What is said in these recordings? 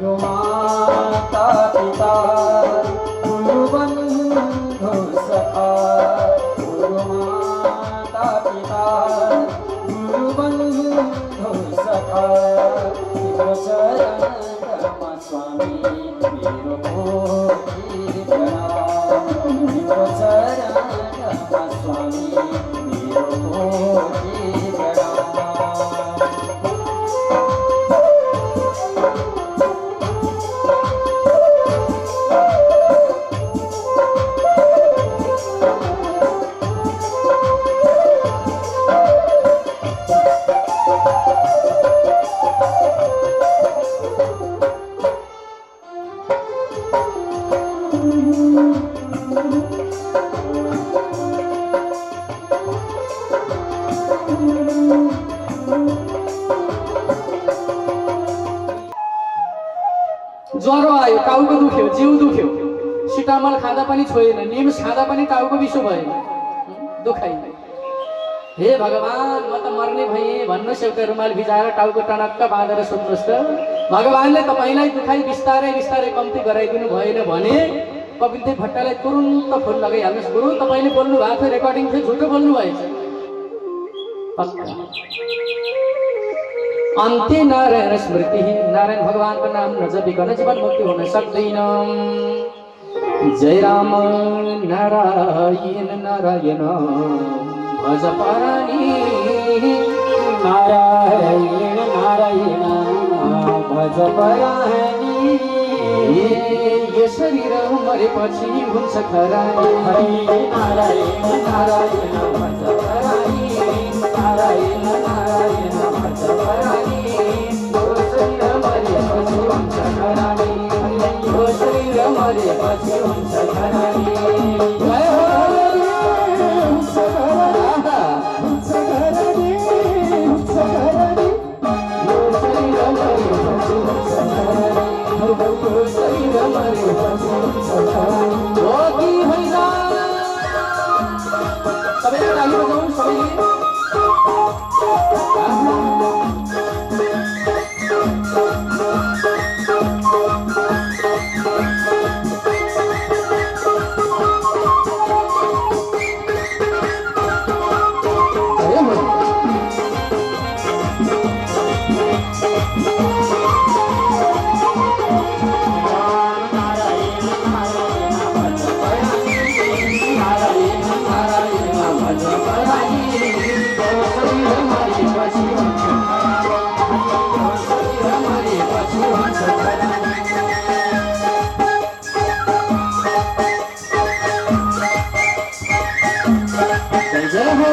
गुरु माता पिता गुरु बंधु सखा गुरु माता पिता गुरु बंधु सखा तिम्रो चरणमा स्वामी मेरो कोटि प्रणाम तिम्रो चरणमा स्वामी मेरो कोटि प्रणाम। ज्वरो आयो, टाउको दुख्यो, जिउ दुख्यो, सिटामल खाँदा पनि छोएन, निम्स खाँदा पनि टाउको बिसो भयो, दुखाइ। हे भगवान, म त मर्ने भएँ भन्नुहोस्, एउटा रुमाल भिजाएर टाउको टनक्क बाँधेर सुत्नुहोस् त। भगवानले तपाईँलाई दुखाइ बिस्तारै बिस्तारै कम्ती गराइदिनु भएन भने कपिलदेव भट्टलाई तुरुन्त फोन लगाइहाल्नुहोस्। गुरु, तपाईँले बोल्नु भएको थियो, रेकर्डिङ थियो, झुटो बोल्नु भएछ। अन्त्य नारायण स्मृति, नारायण भगवानको नाम नजपिकन जीवन मुक्ति हुन सक्दैन। जय राम नारायण नारायण भज परानी, नारायण नारायण भज परानी। यो शरीर मरेपछि हुन्छ खरानी। हरि नारायण नारायण भज परानी, नारायण नारायण भज परानी। यो शरीर मरेपछि हुन्छ खरानी, यो शरीर मरेपछि हुन्छ खरानी। जय हो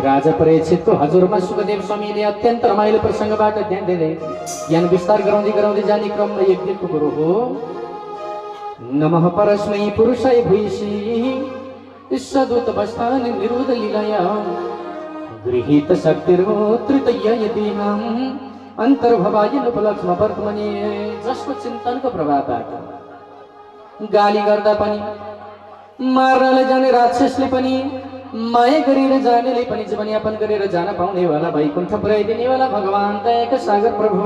राजा परीक्षितको हजुरमा सुखदेव स्वामीले अत्यन्त रमाइलो प्रसङ्गबाट ध्यान दिँदै ज्ञान विस्तार गराउँदै गराउँदै जाने क्रममा एक दिनको कुरो हो। नमः परस्मै पुरुषाय भूयसी सदूत अवस्थान निरोध लीलाया गृहीत शक्तिर्त्रितय देहम अन्तर्भवाय उपलक्ष्म वर्तमने। जसको चिन्तनको प्रभावबाट गाली गर्दा पनि, मार्नलाई जाने राक्षसले पनि, माया गरेर जानेले पनि जीवनयापन गरेर जान पाउनेवाला, वैकुण्ठ पुर्याइदिनेवाला भगवान दयाका सागर प्रभु,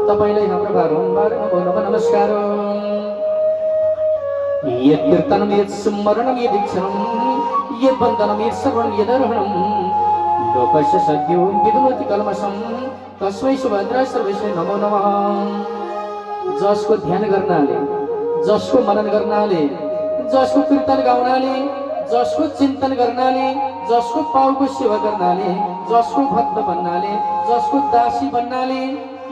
तपाईँलाई हाम्रो बारम्बार नमस्कार। यत् कीर्तनं यत् स्मरणं यत् दीक्षणं यत् वन्दनं यत् श्रवणं यदर्हणं लोकस्य सद्यो विदुमति कल्मषं तस्मै सुभद्रा सर्वेशै नमो नमः। जसको ध्यान गर्नाले, जसको मनन गर्नाले, जसको कीर्तन गाउनाले जसको चिन्तन गर्नाले, जसको पाउको सेवा गर्नाले, जसको भक्त बन्नाले, जसको दासी बन्नाले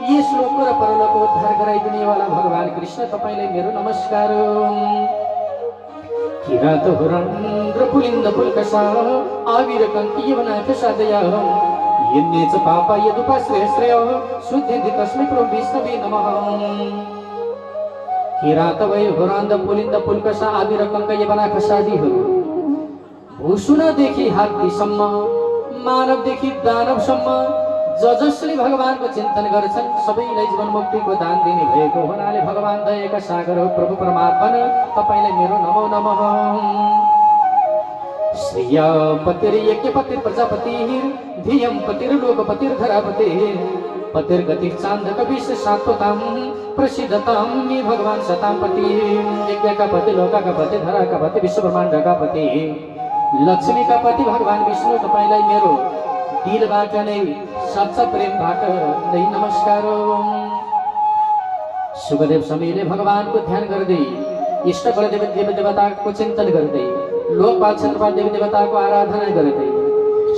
यस लोक र परलोक उद्धार गराइदिनेवाला भगवान कृष्ण तपाईँलाई मेरो नमस्कार। किरात हुरन्द्र पुलिन्द पुल्कसा आविर कङ्की यवनाथ सादय यन्ने च पापा यदुपाश्रय श्रेय शुद्धिन्ति तस्मै प्रभु विष्णवे नमः। किरात वै हुरन्द्र पुलिन्द पुल्कसा आविर कङ्की यवनाथ सादीहरू भूषुणदेखि हात्तीसम्म, मानवदेखि दानवसम्म जसले भगवानको चिन्तन गर्छन् सबैलाई जीवन मुक्तिको दान दिने भएको हुनाले भगवान दयाका सागर हो प्रभु परमात्मा तपाईँलाई मेरो नमो नमः। श्रिय पतिर यज्ञपतिर प्रजापतिः धियं पतिर्लोकपतिर धरापतिः पतिर्गतिः चान्दक विश्व सात्वतां प्रसिद्धतां नि भगवान सतां पति। यज्ञ का पति, लोका का पति, धरा का पति, विश्व ब्रह्माण्ड का पति, लक्ष्मी का पति भगवान विष्णु तपाईँलाई मेरो दिलबाट नै सच्चा प्रेमबाट नै नमस्कार। सुखदेव स्वामीले भगवानको ध्यान गर्दै, इष्ट बलदेव देवी देवताको चिन्तन गर्दै, लोकपाल क्षेत्रपाल देवी देवताको आराधना गर्दै,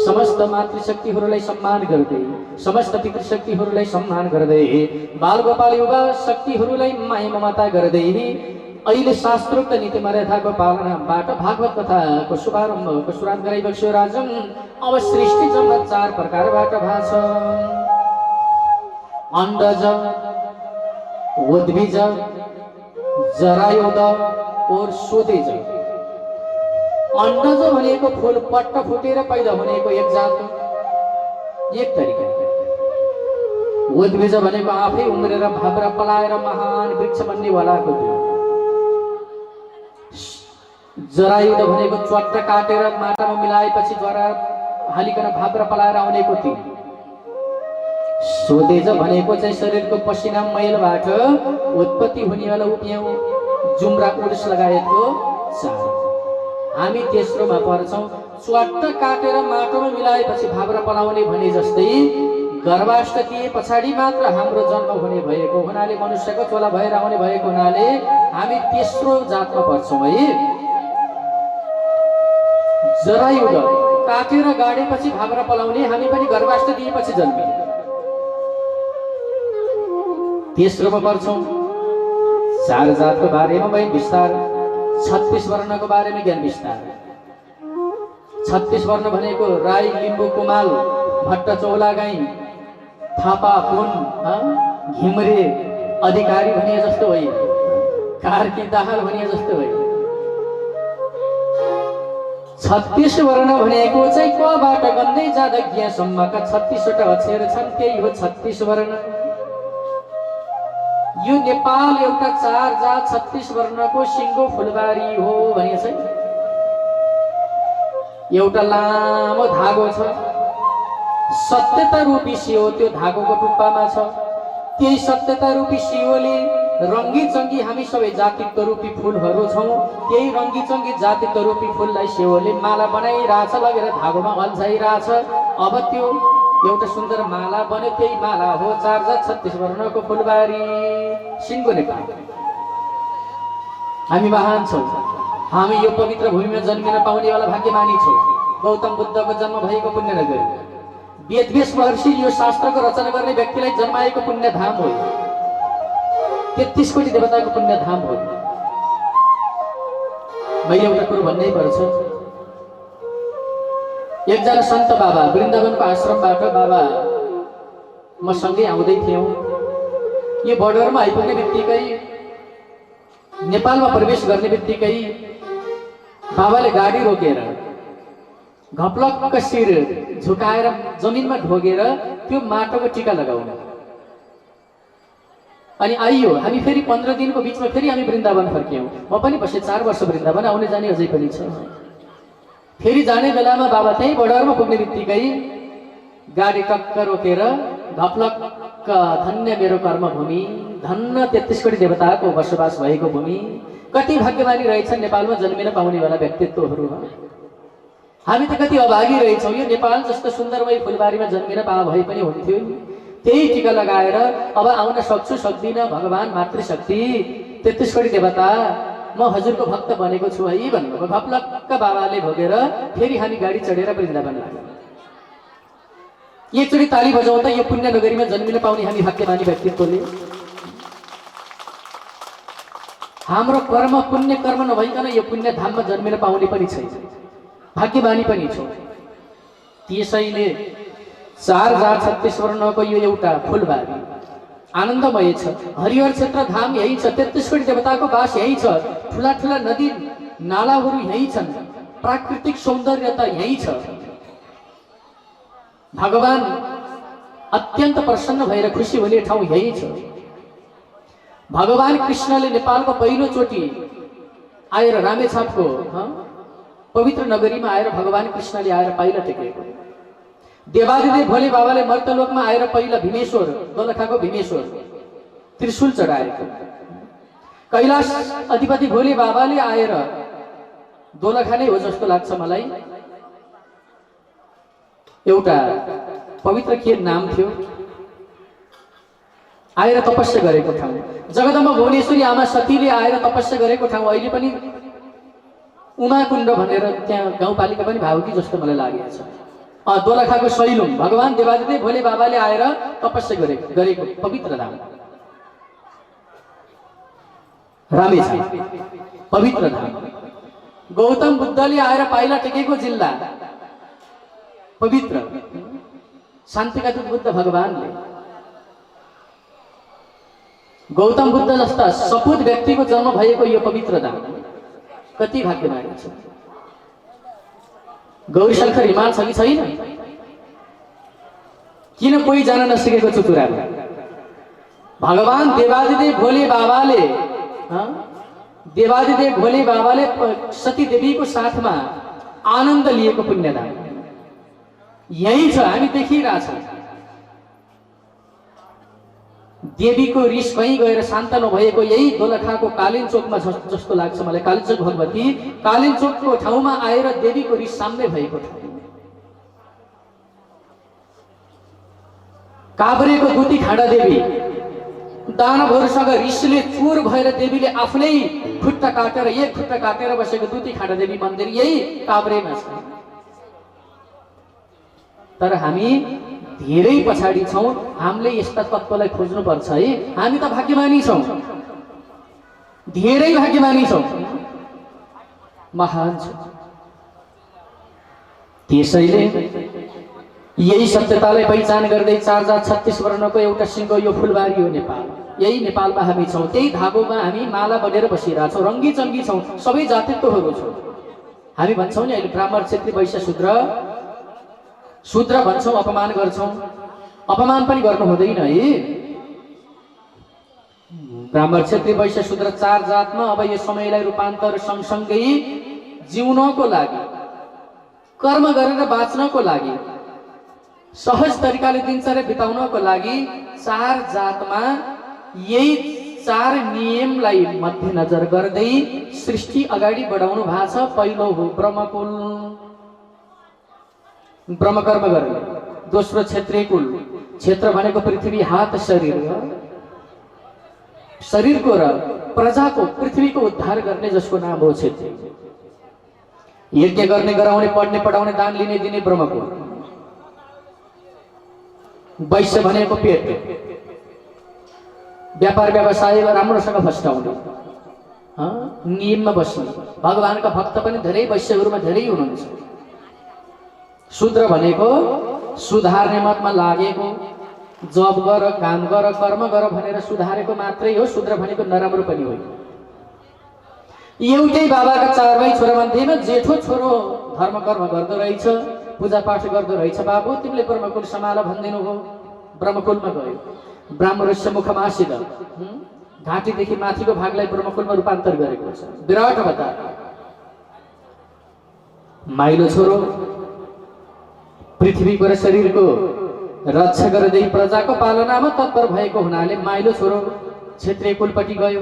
समस्त मातृशक्तिहरूलाई सम्मान गर्दै, समस्त पितृशक्तिहरूलाई सम्मान गर्दै, बालगोपाल युवा शक्तिहरूलाई माया ममता गर्दै अहिले शास्त्रोक्त नीति मर्यादाको पालनाबाट भागवत कथाको शुभारम्भको सुरुवात गराइबक्स्यो राजन। अब सृष्टि जम्मा 4 प्रकारबाट भएको छ। अण्डज, उद्भिज, जरायुध और स्वदेज। अण्डज भनेको फूल पट्ट फुटेर पैदा हुनेको एक जात, एक तरिका। उद्भिज भनेको आफै उम्रेर भाब्रा पलाएर महान वृक्ष बन्नेवालाको थियो। जरायुध भनेको च्वाट्ट काटेर माटामा मिलाएपछि जरा हालिकन भाब्रा पलाएर आउनेको थियो। स्वदेज भनेको चाहिँ शरीरको पसिना मैलबाट उत्पत्ति हुनेवाला उप्याउ, जुम्रा, उड्स लगायतको चाड। हामी तेस्रोमा पर्छौँ। च्वाट्ट काटेर माटोमा मिलाएपछि भाब्रा पलाउने भने जस्तै गर्भाष्ट दिए पछाडि मात्र हाम्रो जन्म हुने भएको हुनाले, मनुष्यको चोला भएर आउने भएको हुनाले हामी तेस्रो जातमा पर्छौँ है। जरायुध काटेर गाडेपछि भाब्रा पलाउने, हामी पनि गर्भाष्ट दिएपछि जन्मे, तेस्रोमा पर्छौँ। 4 जातको बारेमा वै विस्तार, 36 वर्णको बारेमा ज्ञान विस्तार। 36 वर्ण भनेको राई, लिम्बू, कुमाल, भट्ट, चौला, गाई, थापा, पुन, घिम्रे, अधिकारी भनिए जस्तो होइन, कार्की, दाहाल भनिए जस्तो होइन। 36 वर्ण भनेको चाहिँ कबाट गन्दै जाँदा ज्ञसम्मका 36वटा अक्षर छन्, त्यही हो 36 वर्ण। यो नेपाल एउटा 4 जात 36 वर्णको सिङ्गो फुलबारी हो भने चाहिँ एउटा लामो धागो छ, सत्यता रूपी सियो त्यो धागोको टुप्पामा छ। त्यही सत्यता रूपी सियोले रङ्गी चङ्गी हामी सबै जातित्व रूपी फुलहरू छौँ। त्यही रङ्गी चङ्गी जातित्व रूपी फुललाई सियोले माला बनाइरहेछ, लगेर धागोमा अल्झाइरहेछ। अब त्यो एउटा सुन्दर माला बन्यो, त्यही माला हो 4 जात 36 वर्णको फुलबारी सिङ्गो नेपाल। हामी महान छौँ, हामी यो पवित्र भूमिमा जन्मिन पाउनेवाला भाग्यमानी छौँ। गौतम बुद्धको जन्म भएको पुण्य नगरी, वेदव्यास महर्षि यो शास्त्रको रचना गर्ने व्यक्तिलाई जन्माएको पुण्य धाम हो, 33 कोटी देवताको पुण्य धाम हो। मैले एउटा कुरो भन्नै पर्छ। एकजना सन्त बाबा वृन्दावनको आश्रमबाट बाबा म सँगै आउँदै थियौँ। यो बर्डरमा आइपुग्ने बित्तिकै, नेपालमा प्रवेश गर्ने बित्तिकै बाबाले गाडी रोकेर घप्लक्क शिर झुकाएर जमिनमा ढोगेर त्यो माटोको टिका लगाउनु। अनि आइयो, हामी फेरि 15 दिनको बिचमा फेरि हामी वृन्दावन फर्क्यौँ। म पनि बसे 4 वर्ष वृन्दावन, आउने जाने अझै पनि छ। फेरि जाने बेलामा बाबा त्यही बर्डरमा पुग्ने बित्तिकै गाडी टक्क रोकेर घप्लक्क, धन्य मेरो कर्मभूमि, धन्य 33 कोटी देवताको बसोबास भएको भूमि, कति भाग्यमानी रहेछन् नेपालमा जन्मिन पाउनेवाला व्यक्तित्वहरू। हामी त कति अभागी रहेछौँ। यो नेपाल जस्तो सुन्दरमय फुलबारीमा जन्मिन भए पनि हुन्थ्यो। त्यही टिका लगाएर अब आउन सक्छु सक्दिनँ, भगवान, मातृशक्ति, 33 कोटी देवता म हजुरको भक्त बनेको छु है भन्नुभयो। भप्लक्क बाबाले भोगेर फेरि हामी गाडी चढेर वृन्दावन लाग्यौँ। एकचोटि ताली बजाउँदा यो पुण्य नगरीमा जन्मिन पाउने हामी भाग्यमानी व्यक्तित्वले। हाम्रो कर्म पुण्य कर्म नभइकन यो पुण्य धाममा जन्मिन पाउने पनि छैन, भाग्यमानी पनि छौँ। त्यसैले 4 जात 36 वर्णको यो एउटा फुलबारी आनन्दमय छ। हरिहर क्षेत्र धाम यही छ, 33 कोटी देवताको वास यही छ, ठुला ठुला नदी नालाहरू यही छन्, प्राकृतिक सौन्दर्यता यही छ। भगवान अत्यन्त प्रसन्न भएर खुसी हुने ठाउँ यही छ। भगवान कृष्णले नेपालको पहिलो चोटि आएर रामेछापको पवित्र नगरीमा आएर भगवान कृष्णले आएर पाइला टेकेको। देवादिदेव भोले बाबाले मर्तलोकमा आएर पहिला भीमेश्वर, दोलखाको भीमेश्वर त्रिशूल चढाएको। कैलाश अधिपति भोले बाबाले आएर, दोलखा नै हो जस्तो लाग्छ मलाई, एउटा पवित्र के नाम थियो, आएर तपस्या गरेको ठाउँ। जगदम्बा भुवनेश्वरी आमा सतीले आएर तपस्या गरेको ठाउँ अहिले पनि उमाकुण्ड भनेर त्यहाँ गाउँपालिका पनि भयो कि जस्तो मलाई लागेको छ। दोलखाको सैलुङ भगवान देवादिदेव भोले बाबाले आएर तपस्या गरेको पवित्र धाम रामेछाप, पवित्र धाम। गौतम बुद्धले आएर पाइला टेकेको जिल्ला पवित्र, शान्तिका दूत बुद्ध भगवानले। गौतम बुद्ध जस्ता सपूत व्यक्तिको जन्म भएको यो पवित्र धाम कति भाग्यमानी छ। गौरी शङ्कर हिमाल छ कि छैन? किन कोही जान नसकेको चुचुरामा? भगवान देवादिदेव भोले बाबाले सती देवीको साथमा आनन्द लिएको पुण्यधाम यही छ। हामी देखिरहेछौँ देवीको रिस कहीँ गएर शान्त नभएको यही दोलखाको कालिन चोकमा जस्तो लाग्छ मलाई। कालिन चोक भगवती कालिन चोकको ठाउँमा आएर देवीको रिस सामने भएको ठाउँ। काभ्रेको दुती खाँडा देवी दानवहरूसँग रिसले चुर भएर देवीले आफ्नै खुट्टा काटेर, एक खुट्टा काटेर बसेको दुती खाँडा देवी मन्दिर यही काभ्रेमा छ। तर हामी धेरै पछाडि छौँ। हामीले यस्ता तत्त्वलाई खोज्नुपर्छ है। हामी त भाग्यमानी छौँ, धेरै भाग्यमानी छौँ, महान छौँ। त्यसैले यही सत्यतालाई पहिचान गर्दै 4 जात 36 वर्णको एउटा सिंहको यो फुलबारी हो नेपाल। यही नेपालमा हामी छौँ, त्यही धागोमा हामी माला बनेर बसिरहेछौँ, रङ्गी चङ्गी छौँ, सबै जातित्वहरू छौँ। हामी भन्छौँ नि अहिले ब्राह्मण क्षेत्री वैश्य शूद्र भन्छौँ, अपमान गर्छौँ। अपमान पनि गर्नु हुँदैन है। ब्राह्मण क्षेत्री वैश्य शूद्र 4 जातमा अब यो समयलाई रूपान्तर सँगसँगै जिउनको लागि, कर्म गरेर बाँच्नको लागि, सहज तरिकाले दिनचर्या बिताउनको लागि 4 जातमा यही 4 नियमलाई मध्यनजर गर्दै सृष्टि अगाडि बढाउनु भएको छ। पहिलो हो ब्रह्मकुल, ब्रह्मकर्म गर्ने। दोस्रो क्षेत्रीय कुल, क्षेत्र भनेको पृथ्वी, हात, शरीर, शरीरको र प्रजाको, पृथ्वीको उद्धार गर्ने जसको नाम हो क्षेत्री। यज्ञ गर्ने, गराउने, पढ्ने, पढाउने, दान लिने दिने ब्रह्मकुल। वैश्य भनेको पेट, व्यापार व्यवसाय राम्रोसँग फस्टाउने, नियममा बस्ने। भगवानका भक्त पनि धेरै वैश्यहरूमा धेरै हुनुहुन्छ। शूद्र भनेको सुधार्ने मतमा लागेको, जब गर, काम गर, कर्म गर भनेर सुधारेको मात्रै हो। शूद्र भनेको नराम्रो पनि होइन। एउटै बाबाका 4 भाइ छोरा मध्येमा जेठो छोरो धर्म कर्म गर्दो रहेछ, पूजापाठ गर्दो रहेछ। बाबु तिमीले ब्रह्मकुल सम्हाल भनिदिनु हो। ब्रह्मकुलमा गयो, ब्राह्मणस्य मुखमासिद, घाँटीदेखि माथिको भागलाई ब्रह्मकुलमा रूपान्तर गरेको छ। विराट अवतार, माइलो छोरो, पृथ्वीको र शरीरको रक्षा गर्दै प्रजाको पालनामा तत्पर भएको हुनाले माइलो छोरो क्षेत्रीय कुलपट्टि गयो।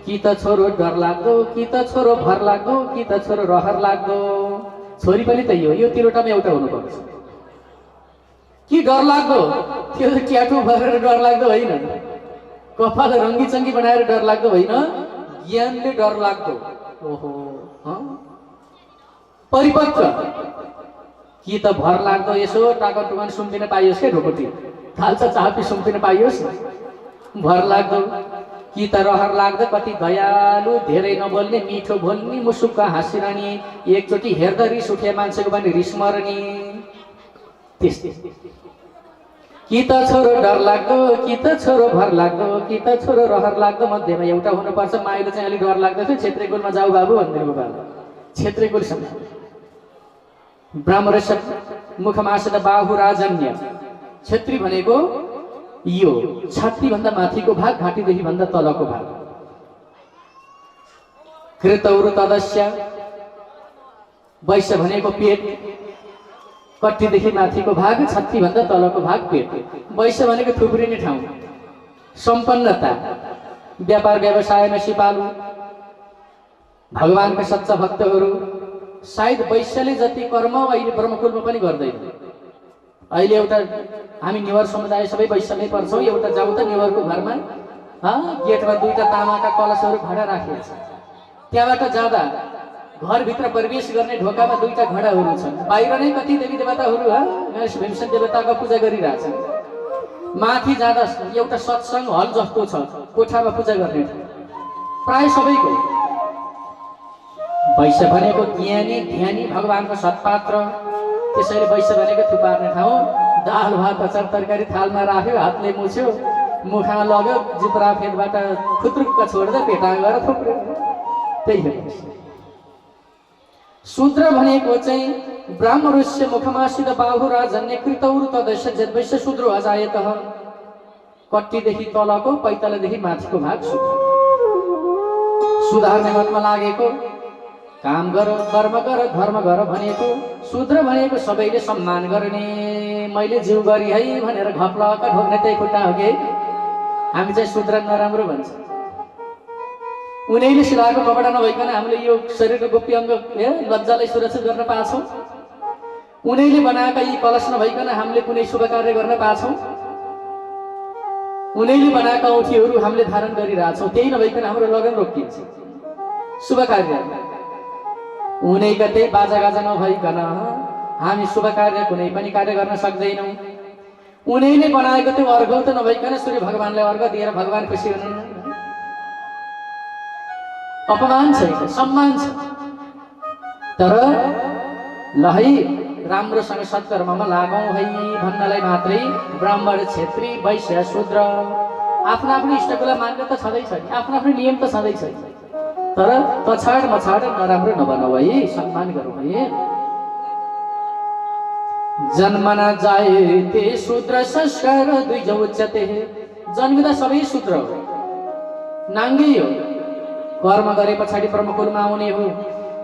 कि त छोरो डर लाग्दो, कि त छोरो भर लाग्दो, कि त छोरो रहर लाग्दो। छोरी पनि त यो तिरोटामा एउटा हुनुपर्छ। कि डर लाग्दो, त्यो ट्याटु भरेर डर लाग्दो होइन, कपाल रङ्गी चङ्गी बनाएर डर लाग्दो होइन, ज्ञानले डर लाग्दो ओहो परिपक्व कि त भर लाग्दो यसो टाकन टुकन सुम्पिन पाइयोस् के ढोकोटी थाल्छ चाहपी सुम्पिन पाइयोस् भर लाग्दो कि त रहर लाग्दो कति दयालु धेरै नबोल्ने मिठो बोल्ने मुसुक्क हाँसिरहने एकचोटि हेर्दा रिस उठे मान्छेको पनि रिस मर्ने त्यस्तै कि त छोरो डर लाग्दो कि त छोरो भर लाग्दो कि त छोरो रहर लाग्दो मध्येमा एउटा हुनुपर्छ माइलो चाहिँ अलिक डर लाग्दो थियो छेत्री कुलमा जाऊ बाबु भन्दिनु बाबु छेत्री कुलसम्म ब्राह्मण मुखमासद बाहु राजन्य छेत्री भनेको यो छातीभन्दा माथिको भाग घाँटीदेखि भन्दा तलको भाग कृतौरु तदस्य वैश्य भनेको पेट कट्टीदेखि माथिको भाग छातीभन्दा तलको भाग पेट वैश्य भनेको थुप्रिने ठाउँ सम्पन्नता व्यापार व्यवसायमा सिपालु भगवानका सच्चा भक्तहरू सायद वैश्यले जति कर्म अहिले ब्रह्मकुलमा पनि गर्दैन अहिले एउटा हामी नेवार समुदाय सबै वैश्यमै पर्छौँ एउटा जाउँ त नेवारको घरमा गेटमा दुईटा तामाका कलशहरू घडा राखिएको छ त्यहाँबाट जाँदा घरभित्र प्रवेश गर्ने ढोकामा दुईटा घडाहरू छन् बाहिर नै कति देवी देवताहरू गणेश भीमसेन देवताको पूजा गरिरहेछन् माथि जाँदा एउटा सत्सङ्ग हल जस्तो छ कोठामा पूजा गर्ने प्राय सबैको वैश्य भनेको ज्ञानी ध्यानी भगवानको सत्पात्र त्यसैले वैश्य भनेको थुपार्ने ठाउँ दाल भात अचार तरकारी थालमा राख्यो हातले मुछ्यो मुखमा लग्यो जिब्रा फेदबाट खुत्रुक्क छोड्दै पेटा गएर थुप्रो त्यही हो शूद्र भनेको चाहिँ ब्राह्मणस्य मुखमासित बाहु राजन्य कृतौरु तदस्य जद्वैश्य शूद्रो अजायतः कट्टीदेखि तलको पैतालादेखि माथिको भाग शूद्र सुधार्ने मतमा लागेको काम गर कर्म गर धर्म गर भनेको शूद्र भनेको सबैले सम्मान गर्ने मैले जिउ गरी है भनेर घप्लका ढोक्ने त्यही खुट्टा हो कि हामी चाहिँ शूद्र नराम्रो भन्छ उनीले सिलाएको कपडा नभइकन हामीले यो शरीरको गोप्य अङ्ग लज्जालाई सुरक्षित गर्न पाछौँ उनीले बनाएका यी कलश नभइकन हामीले कुनै शुभ कार्य गर्न पाछौँ उनीले बनाएका औँठीहरू हामीले धारण गरिरहेछौँ त्यही नभइकन हाम्रो लगन रोकिन्छ शुभ कार्य उनीका त्यही बाजागाजा नभइकन हामी शुभ कार्य कुनै पनि कार्य गर्न सक्दैनौँ उनीले बनाएको त्यो अर्घ त नभइकन सूर्य भगवानलाई अर्घ दिएर भगवान खुसी हुनुहुन्न अपमान छ सम्मान छ तर ल है राम्रोसँग सत्कर्ममा लागौँ है भन्नलाई मात्रै ब्राह्मण क्षेत्री वैश्य शूद्र आफ्नो आफ्नो इष्टकुललाई मान्ने त छँदैछ नि आफ्नो आफ्नो नियम त छँदैछ तर तछाड मछाड नराम्रो नबनाऊ है सम्मान गरौँ है जन्मना जाए ते शूद्र संस्कार दुई उच्चते जन्मिँदा सबै शूद्र हो नाङ्गै हो कर्म गरे पछाडि ब्रह्मकुलमा आउने हो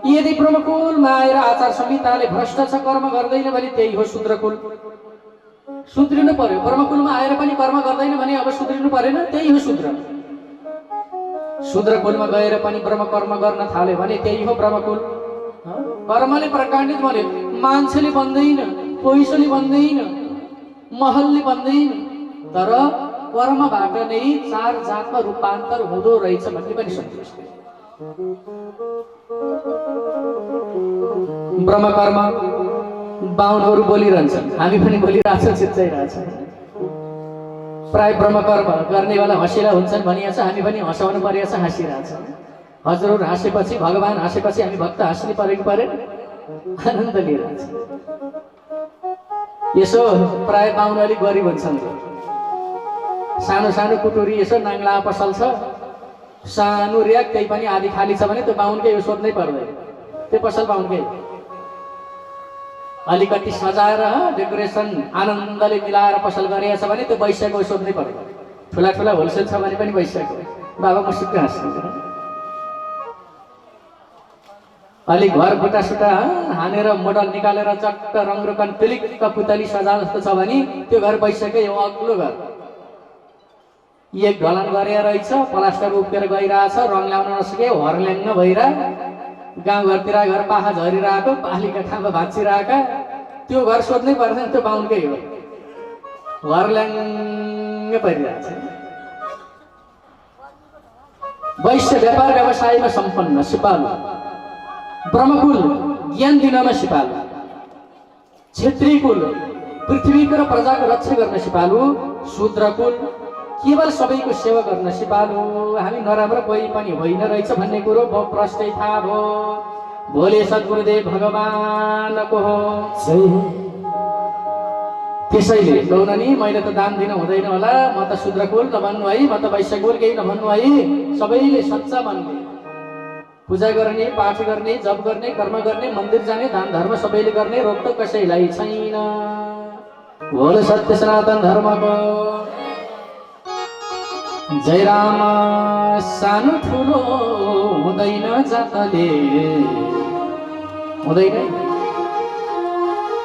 यदि ब्रह्मकुलमा आएर आचार संहिताले भ्रष्ट छ कर्म गर्दैन भने त्यही हो शूद्रकुल सुध्रिनु पर्यो ब्रह्मकुलमा आएर पनि कर्म गर्दैन भने अब सुध्रिनु परेन त्यही हो शूद्र शूद्रकुलमा गएर पनि ब्रह्म कर्म गर्न थाल्यो भने त्यही हो ब्रह्मकुल कर्मले प्रकाण्डित भन्यो मान्छेले भन्दैन पैसोले भन्दैन महलले भन्दैन तर कर्मबाट नै चार जातमा रूपान्तर हुँदो रहेछ भन्ने पनि सन्देश ब्रह्म कर्म बाहुनहरू बोलिरहन्छन् हामी पनि बोलिरहेछौँ चिच्चाइरहेछौँ प्राय ब्रह्म कर्म गर्नेवाला हँसिला हुन्छन् भनिएको छ हामी पनि हँसाउनु परेको छ हाँसिरहेछौँ हजुरहरू हाँसेपछि भगवान हाँसेपछि हामी भक्त हाँस्नु परेको परे आनन्द लिइरहेछौँ यसो प्राय बाहुन अलिक गरिब हुन्छन् सानो सानो कुटुरी यसो नाङ्ला पसल छ सानो र्याक त्यही पनि आधी खाली छ भने त्यो बाहुनकै यो सोध्नै पर्दैन त्यो पसल बाहुनकै अलिकति सजाएर डेकोरेसन आनन्दले मिलाएर पसल गरेको छ भने त्यो वैश्यको सोध्नै पर्दैन ठुला ठुला होलसेल छ भने पनि वैश्यको बाबा मुसुक्क हाँस्नु अलिक घर खुट्टा सुट्टा हानेर मोडल निकालेर चट्ट रङरोकन पिलिक्क पुतली सजा जस्तो छ भने त्यो घर वैश्यकै हो अग्लो घर एक ढलान गरेर रहेछ प्लास्टर उक्केर गइरहेछ रङ ल्याउन नसके हर्ल्याङ्ग भइरा गाउँघरतिर घर पाखा झरिरहेको पालीका ठाउँमा भाँचिरहेका त्यो घर सोध्नै पर्दैन त्यो बाहुनकै हो हर्ल्याङ्ग परिरहेछ वैश्य व्यापार व्यवसायमा सम्पन्न सिपालु, ब्रह्मकुल ज्ञान दिनमा सिपालु, क्षेत्रीय कुल पृथ्वीको र प्रजाको रक्षा गर्न सिपालु, शूद्रकुल केवल सबैको सेवा गर्न सिपालु। हामी नराम्रो कोही पनि होइन रहेछ भन्ने कुरो प्रष्टै थाहा भयो। भोले सद्गुरुदेव भगवानको हो। त्यसैले लौन नि मैले त दान दिन हुँदैन होला, म त शूद्रकुल नभन्नु है, म त वैश्यकुल केही नभन्नु है। सबैले सच्चा मान्ने, पूजा गर्ने, पाठ गर्ने, जप गर्ने, कर्म गर्ने, मन्दिर जाने, दान धर्म सबैले गर्ने, रोक त कसैलाई छैन। भोले सत्य सनातन धर्मको जय राम। सानो ठुलो हुँदैन जातले, हुँदैन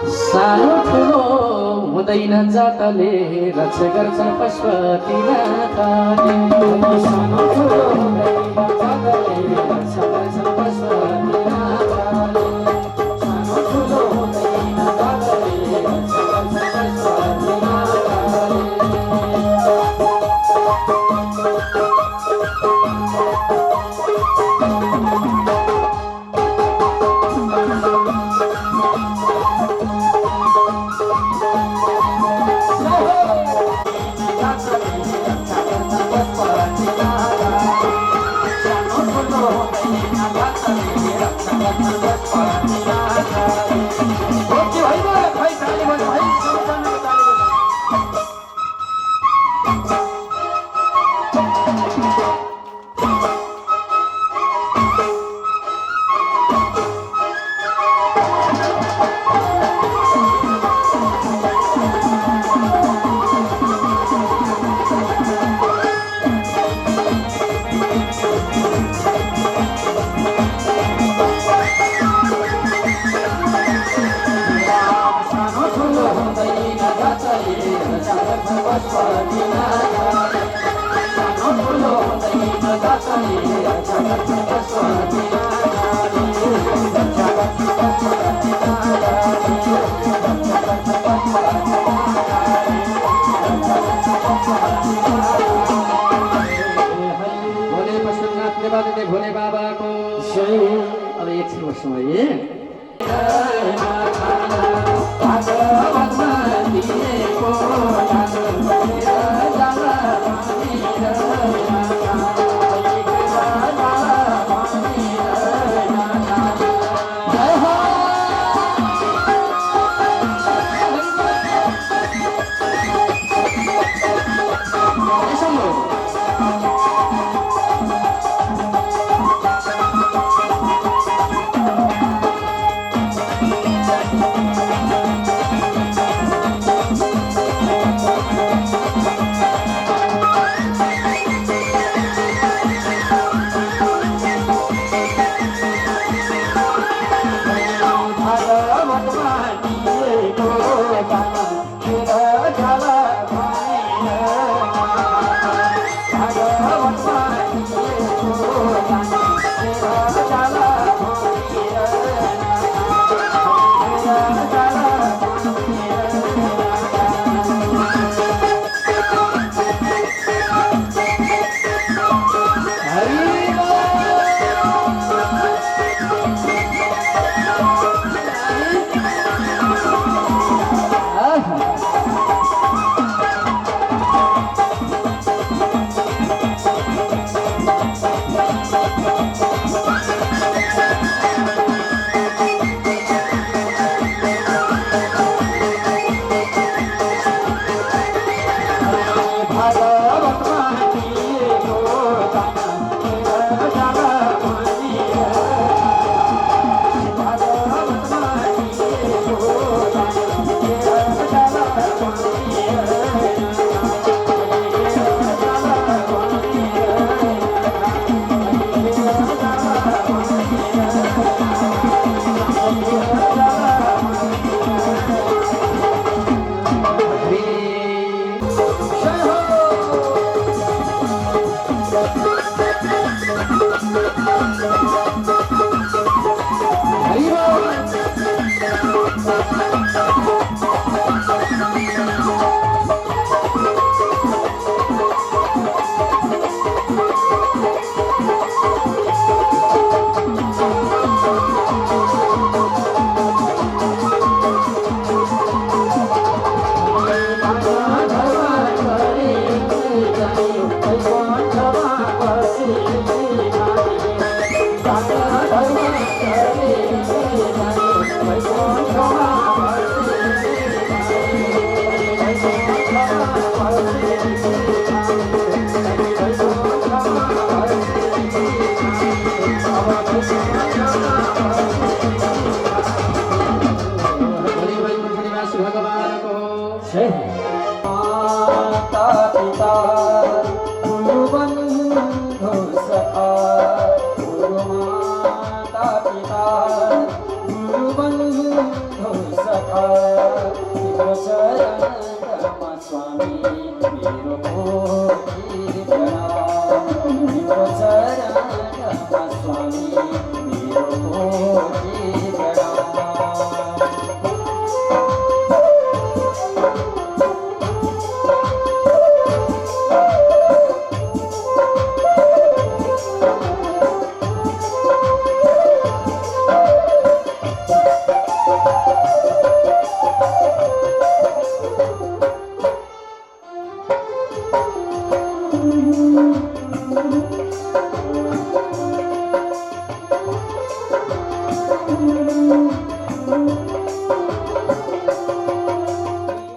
सानो ठुलो हुँदैन जातले, रक्षा गर्छन् पशुपतिनाथले। सानो ठुलो हुँदैन जातले, रक्षा गर्छन् पशुपतिनाथले। सानो ठुलो हुँदैन जातले, रक्षा गर्छन् पशुपतिनाथले। भोले बाबा को अब एकछिन बस्नु है। बोलिए वैकुंठ निवासी भगवान को जय माता पिता गुरु बंधु सखा गुरु माता पिता गुरु बंधु सखा तिम्रो शरण स्वामी मेरो कोटि